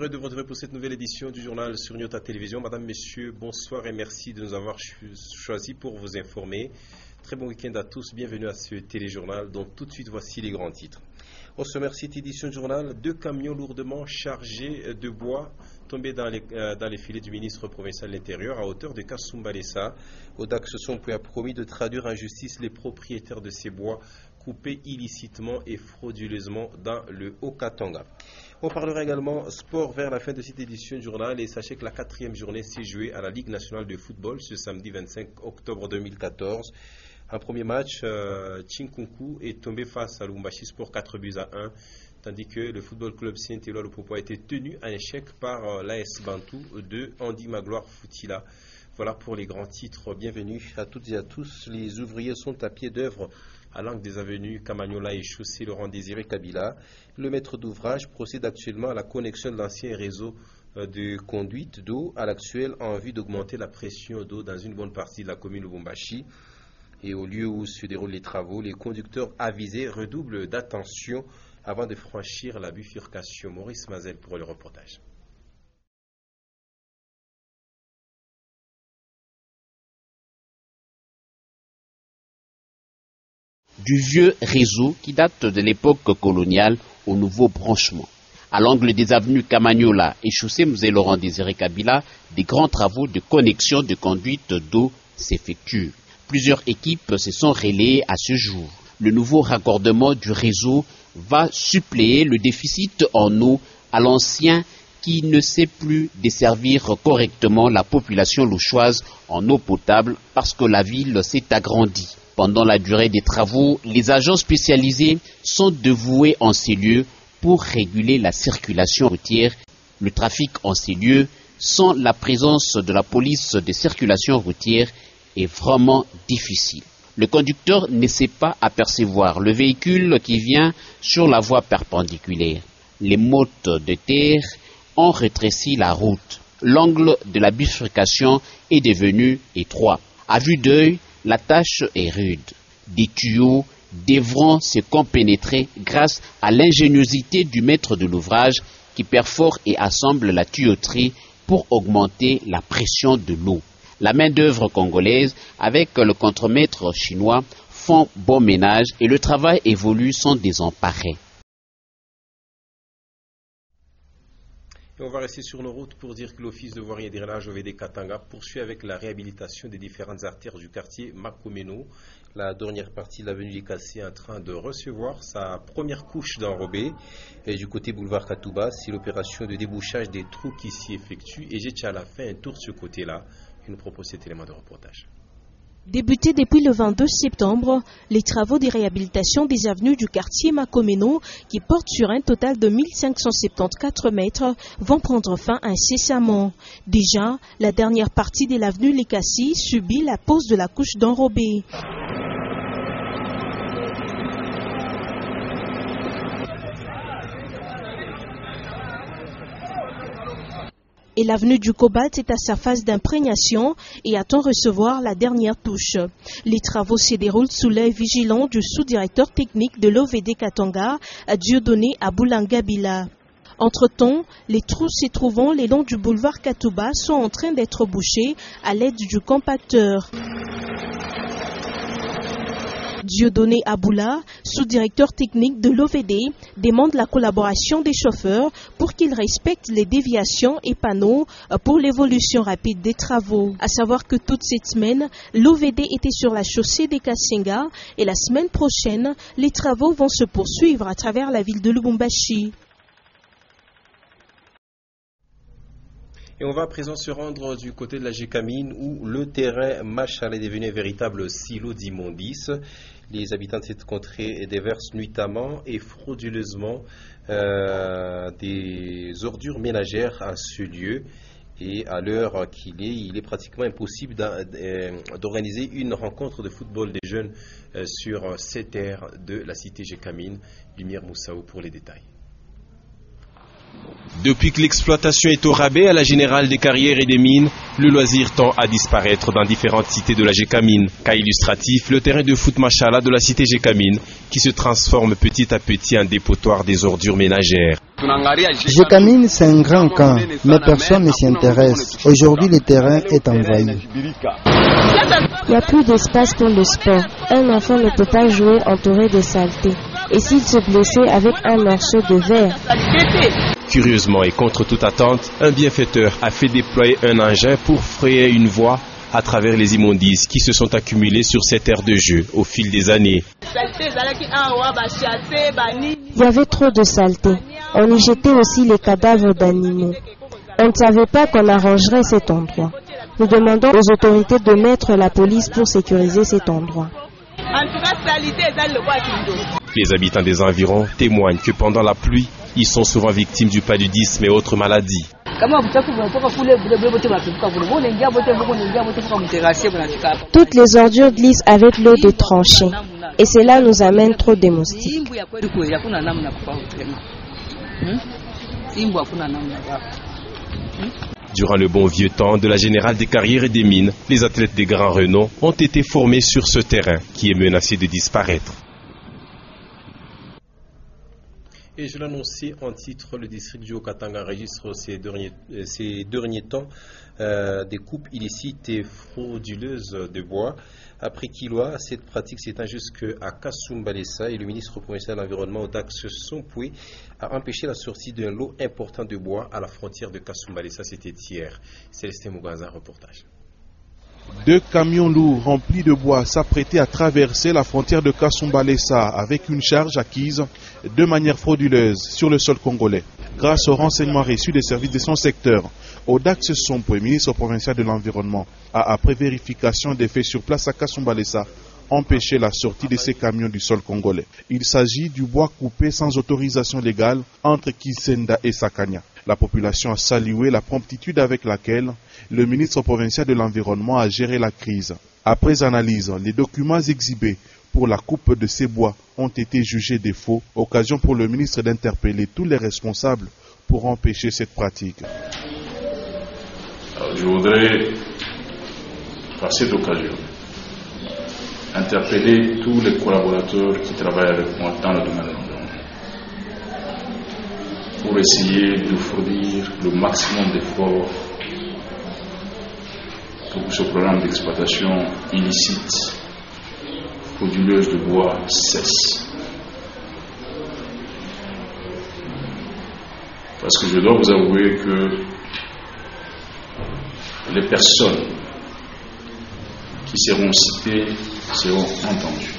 heureux de vous retrouver pour cette nouvelle édition du journal sur Nyota Télévision. Madame, Messieurs, bonsoir et merci de nous avoir choisis pour vous informer. Très bon week-end à tous, bienvenue à ce téléjournal. Donc tout de suite, voici les grands titres. Au sommaire, cette édition du journal, 2 camions lourdement chargés de bois tombés dans les filets du ministre provincial de l'Intérieur à hauteur de Kasumbalesa. Odax Sompoué a promis de traduire en justice les propriétaires de ces bois coupés illicitement et frauduleusement dans le Haut-Katanga. On parlera également sport vers la fin de cette édition du journal et sachez que la 4e journée s'est jouée à la Ligue nationale de football ce samedi 25 octobre 2014. Un premier match, Chinkunku est tombé face à Lubumbashi Sport 4-1, tandis que le football club Saint-Éloi Lupopo a été tenu en échec par l'AS Bantou de Andy Magloire Foutila. Voilà pour les grands titres. Bienvenue à toutes et à tous. Les ouvriers sont à pied d'œuvre à l'angle des avenues Camagnola et chaussée Laurent Désiré Kabila. Le maître d'ouvrage procède actuellement à la connexion de l'ancien réseau de conduite d'eau à l'actuel en vue d'augmenter la pression d'eau dans une bonne partie de la commune Lubumbashi. Et au lieu où se déroulent les travaux, les conducteurs avisés redoublent d'attention avant de franchir la bifurcation. Maurice Mazel pour le reportage. Du vieux réseau qui date de l'époque coloniale au nouveau branchement. À l'angle des avenues Camagnola et chaussée Mzee Laurent Désiré Kabila, des grands travaux de connexion de conduite d'eau s'effectuent. Plusieurs équipes se sont relayées à ce jour. Le nouveau raccordement du réseau va suppléer le déficit en eau à l'ancien qui ne sait plus desservir correctement la population louchoise en eau potable parce que la ville s'est agrandie. Pendant la durée des travaux, les agents spécialisés sont dévoués en ces lieux pour réguler la circulation routière. Le trafic en ces lieux, sans la présence de la police de circulation routière, est vraiment difficile. Le conducteur ne sait pas apercevoir le véhicule qui vient sur la voie perpendiculaire. Les mottes de terre ont rétréci la route. L'angle de la bifurcation est devenu étroit. À vue d'œil, la tâche est rude. Des tuyaux devront se compénétrer grâce à l'ingéniosité du maître de l'ouvrage qui perfore et assemble la tuyauterie pour augmenter la pression de l'eau. La main-d'œuvre congolaise avec le contremaître chinois font bon ménage et le travail évolue sans désemparé. On va rester sur nos routes pour dire que l'Office de voirie et de drainage OVD Katanga poursuit avec la réhabilitation des différentes artères du quartier Makomeno. La dernière partie de l'avenue Likasi est en train de recevoir sa première couche d'enrobé. Et du côté boulevard Katouba, c'est l'opération de débouchage des trous qui s'y effectue. Et j'ai à la fin un tour de ce côté-là qui nous propose cet élément de reportage. Débutés depuis le 22 septembre, les travaux de réhabilitation des avenues du quartier Makomeno, qui portent sur un total de 1574 mètres, vont prendre fin incessamment. Déjà, la dernière partie de l'avenue Likasi subit la pose de la couche d'enrobé. Et l'avenue du Cobalt est à sa phase d'imprégnation et attend recevoir la dernière touche. Les travaux se déroulent sous l'œil vigilant du sous-directeur technique de l'OVD Katanga, Dieudonné Aboulangabila. Entre-temps, les trous se trouvant le long du boulevard Katouba sont en train d'être bouchés à l'aide du compacteur. Dieudonné Aboula, sous-directeur technique de l'OVD, demande la collaboration des chauffeurs pour qu'ils respectent les déviations et panneaux pour l'évolution rapide des travaux. À savoir que toute cette semaine, l'OVD était sur la chaussée des Kassenga et la semaine prochaine, les travaux vont se poursuivre à travers la ville de Lubumbashi. Et on va à présent se rendre du côté de la Gécamine où le terrain Machal est devenu un véritable silo d'immondices. Les habitants de cette contrée déversent nuitamment et frauduleusement des ordures ménagères à ce lieu. Et à l'heure qu'il est, il est pratiquement impossible d'organiser une rencontre de football des jeunes sur ces terres de la cité Gécamine. Lumière Moussaou pour les détails. Depuis que l'exploitation est au rabais à la Générale des Carrières et des Mines, le loisir tend à disparaître dans différentes cités de la Gécamine. Cas illustratif, le terrain de foot Machala de la cité Gécamine qui se transforme petit à petit en dépotoir des ordures ménagères. Gécamine, c'est un grand camp, mais personne ne s'y intéresse. Aujourd'hui, le terrain est envahi. Il n'y a plus d'espace pour le sport. Un enfant ne peut pas jouer entouré de saleté. Et s'il se blessait avec un morceau de verre? Curieusement et contre toute attente, un bienfaiteur a fait déployer un engin pour frayer une voie à travers les immondices qui se sont accumulés sur cette aire de jeu au fil des années. Il y avait trop de saleté. On y jetait aussi les cadavres d'animaux. On ne savait pas qu'on arrangerait cet endroit. Nous demandons aux autorités de mettre la police pour sécuriser cet endroit. Les habitants des environs témoignent que pendant la pluie, ils sont souvent victimes du paludisme et autres maladies. Toutes les ordures glissent avec l'eau des tranchées. Et cela nous amène trop de moustiques. Durant le bon vieux temps de la Générale des Carrières et des Mines, les athlètes des grands renom ont été formés sur ce terrain qui est menacé de disparaître. Et je l'annonçais en titre, le district du Haut-Katanga enregistre ces derniers temps des coupes illicites et frauduleuses de bois. Après Kiloa, cette pratique s'étend jusqu'à Kasumbalesa et le ministre provincial de l'Environnement, Odax Sompoué, a empêché la sortie d'un lot important de bois à la frontière de Kasumbalesa. C'était hier. Célestin Muganza, reportage. 2 camions lourds remplis de bois s'apprêtaient à traverser la frontière de Kasumbalesa avec une charge acquise de manière frauduleuse sur le sol congolais. Grâce aux renseignements reçus des services de son secteur, Odax Sompoué, ministre provincial de l'Environnement, a, après vérification des faits sur place à Kasumbalesa, empêché la sortie de ces camions du sol congolais. Il s'agit du bois coupé sans autorisation légale entre Kisenda et Sakanya. La population a salué la promptitude avec laquelle le ministre provincial de l'Environnement a géré la crise. Après analyse, les documents exhibés pour la coupe de ces bois ont été jugés de faux, occasion pour le ministre d'interpeller tous les responsables pour empêcher cette pratique. Alors, je voudrais, par cette occasion, interpeller tous les collaborateurs qui travaillent avec moi dans le domaine de l'environnement pour essayer de fournir le maximum d'efforts pour que ce programme d'exploitation illicite, frauduleuse de bois cesse. Parce que je dois vous avouer que les personnes qui seront citées seront entendues.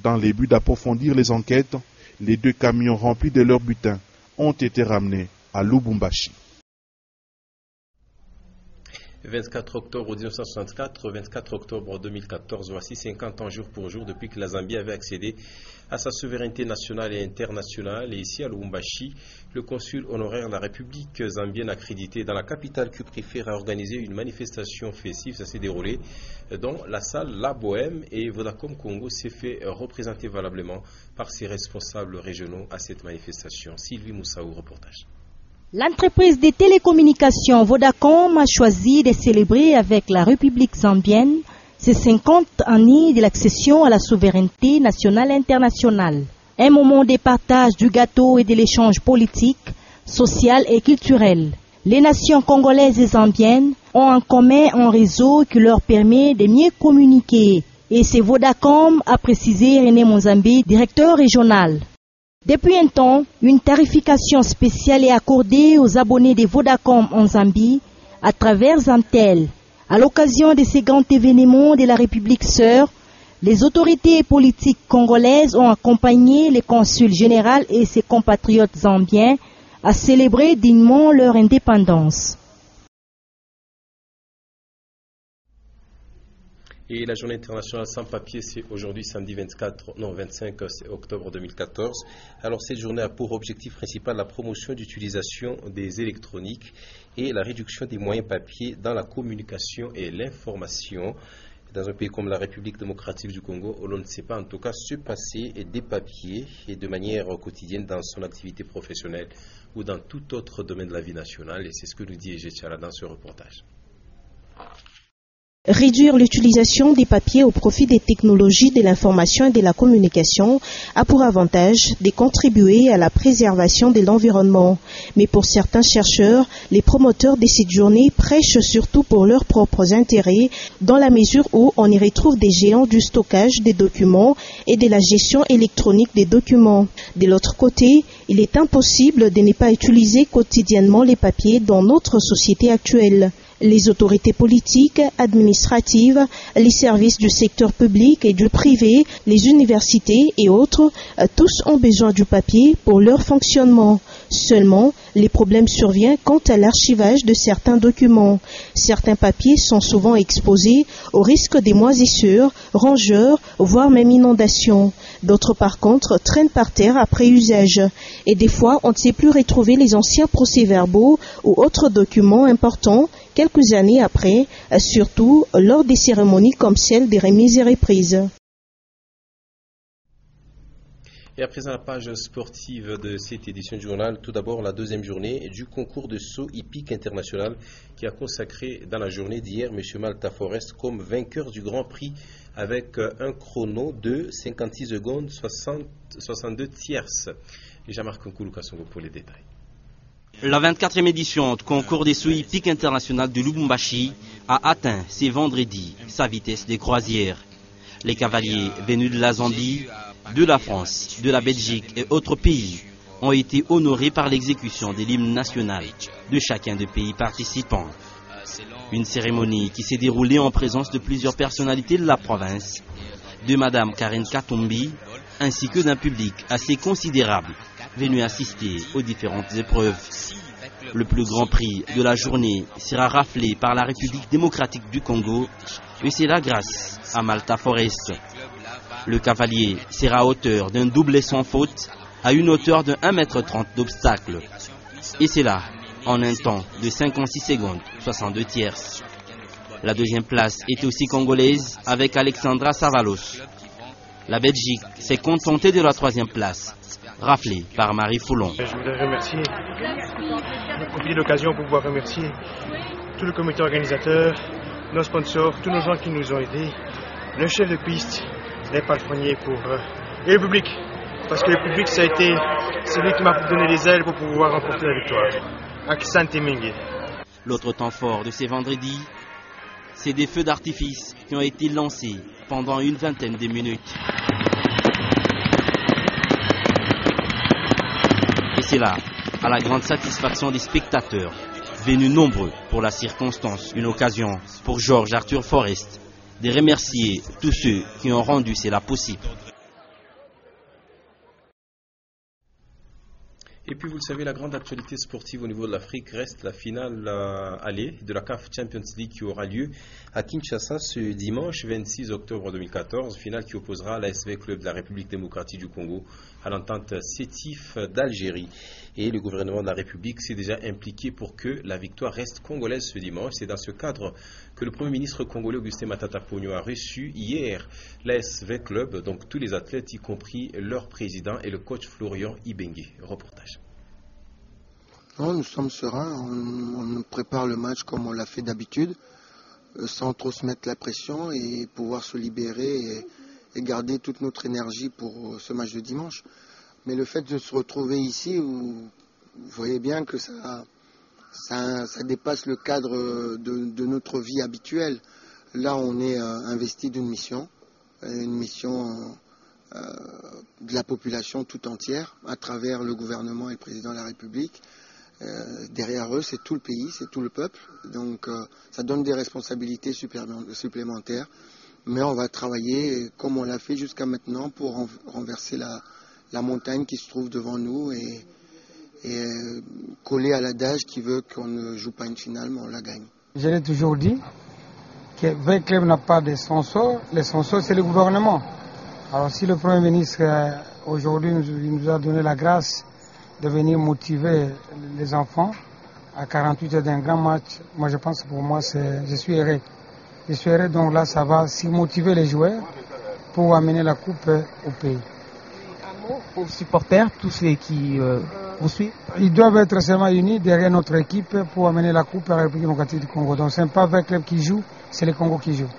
Dans le but d'approfondir les enquêtes, les 2 camions remplis de leur butin ont été ramenés à Lubumbashi. 24 octobre 1964, 24 octobre 2014, voici 50 ans jour pour jour depuis que la Zambie avait accédé à sa souveraineté nationale et internationale. Et ici à Lubumbashi, le consul honoraire de la République zambienne accrédité dans la capitale Cuprifère a organisé une manifestation festive. Ça s'est déroulé dans la salle La Bohème et Vodacom Congo s'est fait représenter valablement par ses responsables régionaux à cette manifestation. Sylvie Moussaou, reportage. L'entreprise des télécommunications Vodacom a choisi de célébrer avec la République zambienne ses 50 années de l'accession à la souveraineté nationale et internationale. Un moment de partage du gâteau et de l'échange politique, social et culturel. Les nations congolaises et zambiennes ont en commun un réseau qui leur permet de mieux communiquer. Et c'est Vodacom, a précisé René Monzambi, directeur régional. Depuis un temps, une tarification spéciale est accordée aux abonnés de Vodacom en Zambie à travers Zamtel. À l'occasion de ces grands événements de la République sœur, les autorités politiques congolaises ont accompagné le consul général et ses compatriotes zambiens à célébrer dignement leur indépendance. Et la journée internationale sans papier, c'est aujourd'hui samedi 25 octobre 2014. Alors cette journée a pour objectif principal la promotion d'utilisation des électroniques et la réduction des moyens papier dans la communication et l'information. Dans un pays comme la République démocratique du Congo, on ne sait pas en tout cas se passer des papiers et de manière quotidienne dans son activité professionnelle ou dans tout autre domaine de la vie nationale. Et c'est ce que nous dit Ejé Tchala dans ce reportage. Réduire l'utilisation des papiers au profit des technologies de l'information et de la communication a pour avantage de contribuer à la préservation de l'environnement. Mais pour certains chercheurs, les promoteurs de cette journée prêchent surtout pour leurs propres intérêts, dans la mesure où on y retrouve des géants du stockage des documents et de la gestion électronique des documents. De l'autre côté, il est impossible de ne pas utiliser quotidiennement les papiers dans notre société actuelle. Les autorités politiques, administratives, les services du secteur public et du privé, les universités et autres, tous ont besoin du papier pour leur fonctionnement. Seulement, les problèmes surviennent quant à l'archivage de certains documents. Certains papiers sont souvent exposés au risque des moisissures, rongeurs, voire même inondations. D'autres, par contre, traînent par terre après usage. Et des fois, on ne sait plus retrouver les anciens procès-verbaux ou autres documents importants quelques années après, surtout lors des cérémonies comme celle des remises et reprises. Et à présent, la page sportive de cette édition du journal. Tout d'abord, la deuxième journée du concours de saut hippique international qui a consacré dans la journée d'hier M. Malta Forest comme vainqueur du Grand Prix avec un chrono de 56 secondes 62 tierces. Et Jean-Marc Nkoulou Kassongo pour les détails. La 24e édition du concours des sauts hippiques international de Lubumbashi a atteint ce vendredi sa vitesse de croisière. Les cavaliers venus de la Zambie, de la France, de la Belgique et autres pays ont été honorés par l'exécution de l'hymne national de chacun des pays participants. Une cérémonie qui s'est déroulée en présence de plusieurs personnalités de la province, de Madame Karen Katumbi, ainsi que d'un public assez considérable venu assister aux différentes épreuves. Le plus grand prix de la journée sera raflé par la République démocratique du Congo et c'est là grâce à Malta Forest. Le cavalier sera auteur d'un doublé sans faute à une hauteur de 1,30 m d'obstacle. Et c'est là en un temps de 56 secondes 62 tierces. La deuxième place est aussi congolaise avec Alexandra Savalos. La Belgique s'est contentée de la troisième place, raflée par Marie Foulon. Je voudrais remercier, profiter de l'occasion pour pouvoir remercier tout le comité organisateur, nos sponsors, tous nos gens qui nous ont aidés, le chef de piste, les palefreniers et le public. Parce que le public, c'est lui qui m'a donné les ailes pour pouvoir remporter la victoire. Accent Mingue. L'autre temps fort de ces vendredis, c'est des feux d'artifice qui ont été lancés pendant une vingtaine de minutes. Et c'est là, à la grande satisfaction des spectateurs, venus nombreux pour la circonstance, une occasion pour Georges Arthur Forest de remercier tous ceux qui ont rendu cela possible. Et puis vous le savez, la grande actualité sportive au niveau de l'Afrique reste la finale aller de la CAF Champions League qui aura lieu à Kinshasa ce dimanche 26 octobre 2014, finale qui opposera l'ASV Club de la République démocratique du Congo à l'entente Sétif d'Algérie. Et le gouvernement de la République s'est déjà impliqué pour que la victoire reste congolaise ce dimanche. C'est dans ce cadre que le Premier ministre congolais Augustin Matata Ponyo a reçu hier l'ASV Club, donc tous les athlètes, y compris leur président et le coach Florian Ibengue. Reportage. Non, nous sommes sereins, on prépare le match comme on l'a fait d'habitude, sans trop se mettre la pression et pouvoir se libérer et garder toute notre énergie pour ce match de dimanche. Mais le fait de se retrouver ici, vous voyez bien que ça dépasse le cadre de notre vie habituelle. Là, on est investi d'une mission de la population tout entière, à travers le gouvernement et le président de la République. Derrière eux, c'est tout le pays, c'est tout le peuple. Donc, ça donne des responsabilités supplémentaires. Mais on va travailler comme on l'a fait jusqu'à maintenant pour renverser la montagne qui se trouve devant nous et coller à l'adage qui veut qu'on ne joue pas une finale, mais on la gagne. Je l'ai toujours dit que vrai club n'a pas de sponsor, le sponsor c'est le gouvernement. Alors si le Premier ministre aujourd'hui nous a donné la grâce de venir motiver les enfants à 48 heures d'un grand match, moi je pense que pour moi je suis heureux. Je suis heureux, donc là ça va aussi motiver les joueurs pour amener la coupe au pays. Un mot aux supporters, tous ceux qui Ils doivent être seulement unis derrière notre équipe pour amener la coupe à la République démocratique du Congo. Donc ce n'est pas 20 clubs qui jouent, c'est le Congo qui joue.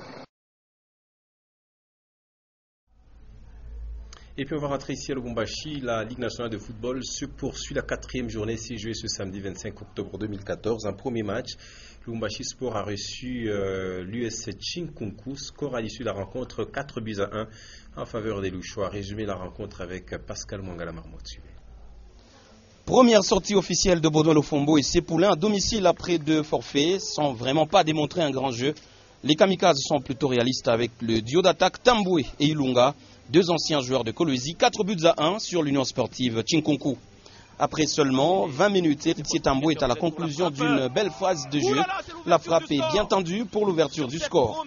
Et puis on va rentrer ici à Lubumbashi. La Ligue nationale de football se poursuit. La 4e journée s'est jouée ce samedi 25 octobre 2014. Un premier match, Lubumbashi Sport a reçu l'US Chinkunku. Score à l'issue de la rencontre 4-1 en faveur des Louchois. Résumé la rencontre avec Pascal Mwangala Marmotte. Première sortie officielle de Baudouin Lofombo et ses poulains à domicile après 2 forfaits, sans vraiment pas démontrer un grand jeu. Les kamikazes sont plutôt réalistes avec le duo d'attaque Tamboué et Ilunga, 2 anciens joueurs de Kolwezi, 4-1 sur l'Union sportive Chinkunku. Après seulement 20 minutes, Héritier Tamboué est à la conclusion d'une belle phase de jeu. La frappe est bien tendue pour l'ouverture du score.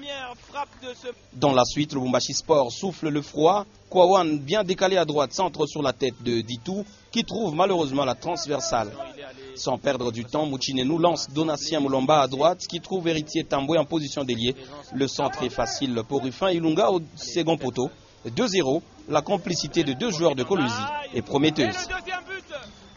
Dans la suite, le Lubumbashi Sport souffle le froid. Kwawan, bien décalé à droite, centre sur la tête de Ditou, qui trouve malheureusement la transversale. Sans perdre du temps, Mouchinenou lance Donatien Moulomba à droite, qui trouve Héritier Tamboué en position d'ailier. Le centre est facile pour Rufin Ilunga au second poteau. 2-0, la complicité de 2 joueurs de Kolwezi est prometteuse.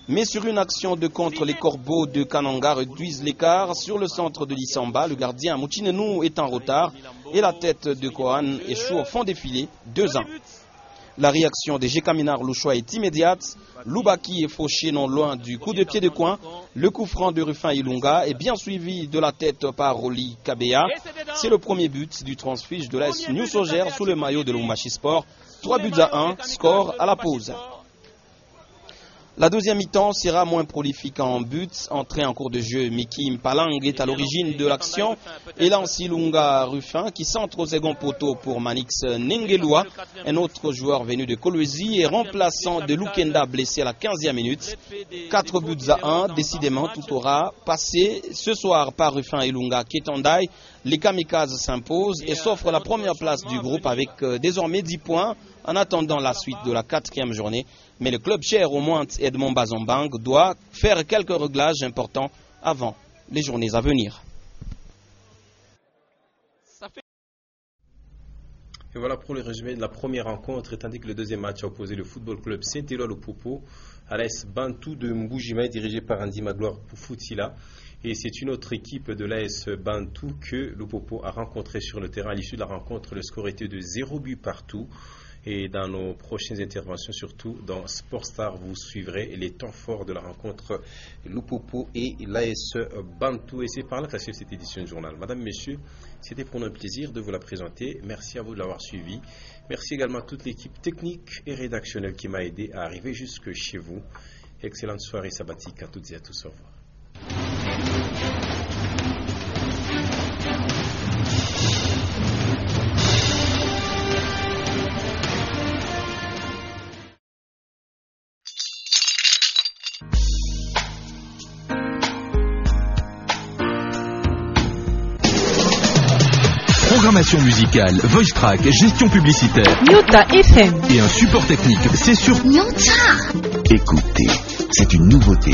Mais sur une action de contre, les Corbeaux de Kananga réduisent l'écart. Sur le centre de l'Issamba, le gardien Mouchinenou est en retard et la tête de Kohan échoue au fond des filets, 2-1. La réaction des Gécaminards Louchois est immédiate. Loubaki est fauché non loin du coup de pied de coin. Le coup franc de Rufin Ilunga est bien suivi de la tête par Roli Kabea. C'est le premier but du transfuge de l'AS New Sogère sous le maillot de Lubumbashi Sport. 3-1, score à la pause. La deuxième mi-temps sera moins prolifique en buts. Entré en cours de jeu, Miki Mpalang est à l'origine de l'action. Et lance Ilunga Rufin qui centre au second poteau pour Manix Nengelua. Un autre joueur venu de Kolwezi et remplaçant de Lukenda blessé à la 15e minute. 4-1, décidément tout aura passé ce soir par Rufin Ilunga Ketondai. Les Kamikazes s'imposent et s'offrent la première place du groupe avec désormais 10 points en attendant la suite de la 4e journée. Mais le club cher au moins Edmond Bazombang doit faire quelques réglages importants avant les journées à venir. Et voilà pour le résumé de la première rencontre, tandis que le deuxième match a opposé le Football Club Saint-Éloi Lupopo à l'AS Bantou de Mbujima, dirigé par Andy Magloire Foutila. Et c'est une autre équipe de l'AS Bantou que Lupopo a rencontré sur le terrain. À l'issue de la rencontre, le score était de 0 but partout. Et dans nos prochaines interventions, surtout dans Sportstar, vous suivrez les temps forts de la rencontre Lupopo et l'AS Bantou. Et c'est par là que s'achève cette édition du journal. Madame, Messieurs, c'était pour nous un plaisir de vous la présenter. Merci à vous de l'avoir suivi. Merci également à toute l'équipe technique et rédactionnelle qui m'a aidé à arriver jusque chez vous. Excellente soirée sabbatique à toutes et à tous. Au revoir. Programmation musicale, voice track, gestion publicitaire. Nyota FM. Et un support technique, c'est sur Nyota. Écoutez, c'est une nouveauté.